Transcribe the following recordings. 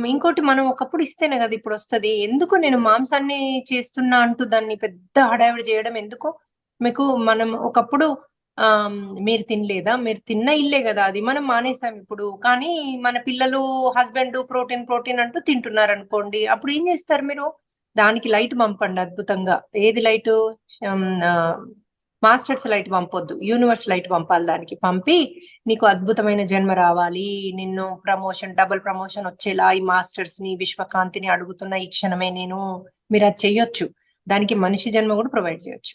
ఇంకోటి మనం ఒకప్పుడు ఇస్తేనే గదా ఇప్పుడొస్తది. ఎందుకు నేను మాంసాన్ని చేస్తున్నా అంటూ దాన్ని పెద్ద హడావిడి జేయడం ఎందుకు? మీకు మనం ఒకప్పుడు ఆహ్, మీరు తినలేదా? మీరు తిన్న ఇల్లే గదా అది. మనం మానేసాం ఇప్పుడు. కానీ మన పిల్లలు, హస్బెండు ప్రోటీన్ అంటూ తింటున్నారనుకోండి. అప్పుడు ఏం జేస్తారు మీరు? దానికి లైట్ పంపండి అద్భుతంగా. ఏది లైటు? ఆహ్, మాస్టర్స్ లైట్ పంపొద్దు. యూనివర్స్ లైట్ పంపాలి దానికి. పంపి నీకు అద్భుతమైన జన్మ రావాలి. నిన్ను డబుల్ ప్రమోషన్ వచ్చేలా ఈ మాస్టర్స్‌ని, విశ్వకాంతిని అడుగుతున్న ఈ క్షణమే నేను. మీరది చెయ్యొచ్చు. దానికి మనిషి జన్మ గూడా ప్రొవైడ్ జేయొచ్చు.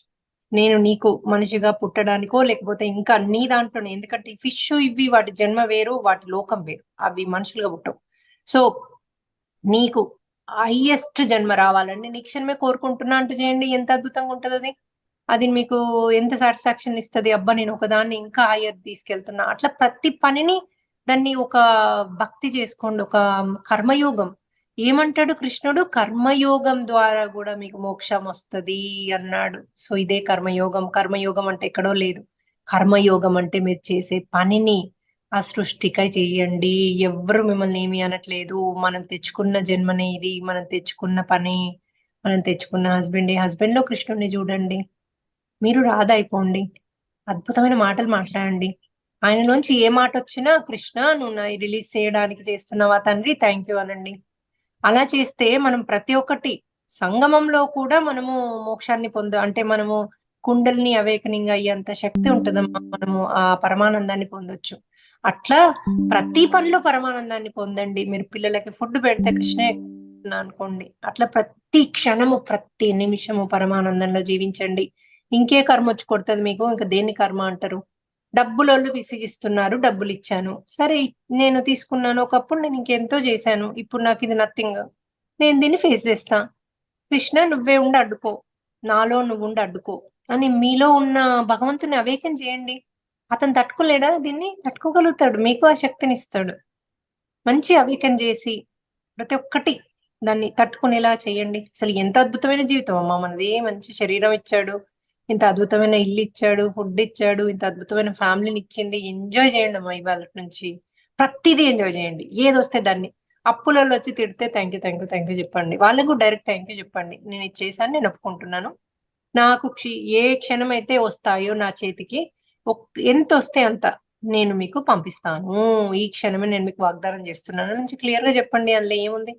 నేను నీకు మనిషిగా పుట్టడానికో, లేకపోతే ఇంకా నీ దాంట్లోనే ఎందుకంటే ఈ ఫిష్ ఇవి వాటి జన్మ వేరు, వాటి లోకం వేరు. అవి మనుషులుగా పుట్టవు. సో, నీకు హైయెస్ట్ జన్మ రావాలని నీ క్షణమే కోరుకుంటున్నా అంటూ చేయండి. ఎంత అద్భుతంగా ఉంటదది. అది మీకు ఎంత సాటిస్ఫాక్షన్ ఇస్తది. అబ్బా! నేను ఒకదాన్ని ఇంకా హైయర్ తీసుకెళ్తున్నా. అట్లా ప్రతి పనిని దాన్ని ఒక భక్తి చేసుకోండి. ఒక కర్మయోగం. ఏమంటాడు కృష్ణుడు? కర్మయోగం ద్వారా గూడా మీకు మోక్షం వస్తది అన్నాడు. సో, ఇదే కర్మయోగం. కర్మయోగం అంటే ఎక్కడో లేదు. కర్మయోగం అంటే మీరు చేసే పనిని ఆ సృష్టికై చెయ్యండి. ఎవ్వరు మిమ్మల్ని ఏమి అనట్లేదు. మనం తెచ్చుకున్న జన్మనే ఇది. మనం తెచ్చుకున్న పని. మనం తెచ్చుకున్న హస్బెండే. హస్బెండ్‌లో కృష్ణుడిని చూడండి. మీరు రాధా అయిపోండి. అద్భుతమైన మాటలు మాట్లాడండి. ఆయనలోంచి ఏ మాటొచ్చినా, "కృష్ణ నువ్వు నాయి రిలీజ్ చేయడానికి చేస్తున్నావా తండ్రి? థాంక్ యూ" అనండి. అలా చేస్తే మనం ప్రతి ఒక్కటి సంగమంలో కూడా మనము మోక్షాన్ని అంటే మనము కుండలిని అవేకెనింగ్ అయ్యేంత శక్తి ఉంటదమ్మా. మనము ఆ పరమానందాన్ని పొందొచ్చు. అట్లా ప్రతి పనిలో పరమానందాన్ని పొందండి. మీరు పిల్లలకి ఫుడ్ పెడితే కృష్ణే అనుకోండి. అట్లా ప్రతి క్షణము, ప్రతి నిమిషము పరమానందంలో జీవించండి. ఇంకే కర్మొచ్చి కొడతది మీకు. ఇంక దేన్ని కర్మ అంటారు? డబ్బులోళ్ళు విసిగిస్తున్నారు. డబ్బులిచ్చాను. సరే నేను తీసుకున్నాను. ఒకప్పుడు నేను ఇంకెంతో చేశాను. ఇప్పుడు నాకిది నథింగ్. నేను దీన్ని ఫేస్ చేస్తా. కృష్ణ నువ్వే ఉండి అడ్డుకో. నాలో నువ్వుండి అడ్డుకో. అని మీలో ఉన్న భగవంతుడిని అవేకెన్ చేయండి. అతను తట్టుకోలేడా దీన్ని? తట్టుకోగలుగుతాడు. మీకు ఆ శక్తినిస్తాడు. మంచి అవేకెన్ చేసి ప్రతి ఒక్కటి దాన్ని తట్టుకునేలా చేయండి. అసలు ఎంత అద్భుతమైన జీవితం అమ్మా మనది. మంచి శరీరం ఇచ్చాడు. ఇంత అద్భుతమైన ఇల్లిచ్చాడు, ఫుడ్ ఇచ్చాడు, ఇంత అద్భుతమైన ఫ్యామిలీనిచ్చింది. ఎంజాయ్ చేయండమ్మా ఇవాళటి నుంచి. ప్రతీదీ ఎంజాయ్ చేయండి. ఏదొస్తే దాన్ని. అప్పులోళ్ళొచ్చి తిడితే థాంక్ యూ చెప్పండి. వాళ్ళకి కూడా డైరెక్ట్ థాంక్ యూ చెప్పండి. నేనిది చేశాను. నేను ఒప్పుకుంటున్నాను. నాకు ఏ క్షణమైతే వస్తాయో నా చేతికి ఎంతొస్తే అంత నేను మీకు పంపిస్తాను. ఈ క్షణమే నేను మీకు వాగ్దానం చేస్తున్నాను. నుంచి క్లియర్‌గా చెప్పండి. అందులో ఏముంది?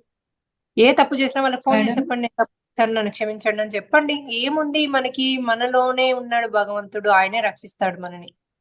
ఏ తప్పు చేసినా వాళ్ళకి ఫోను చేసి మేడం చెప్పండి. నేను తప్పు చేశాను. నన్ను క్షమించండి అని చెప్పండి. ఏముంది మనకి మనలోనే ఉన్నాడు భగవంతుడు. ఆయనే రక్షిస్తాడు మనని.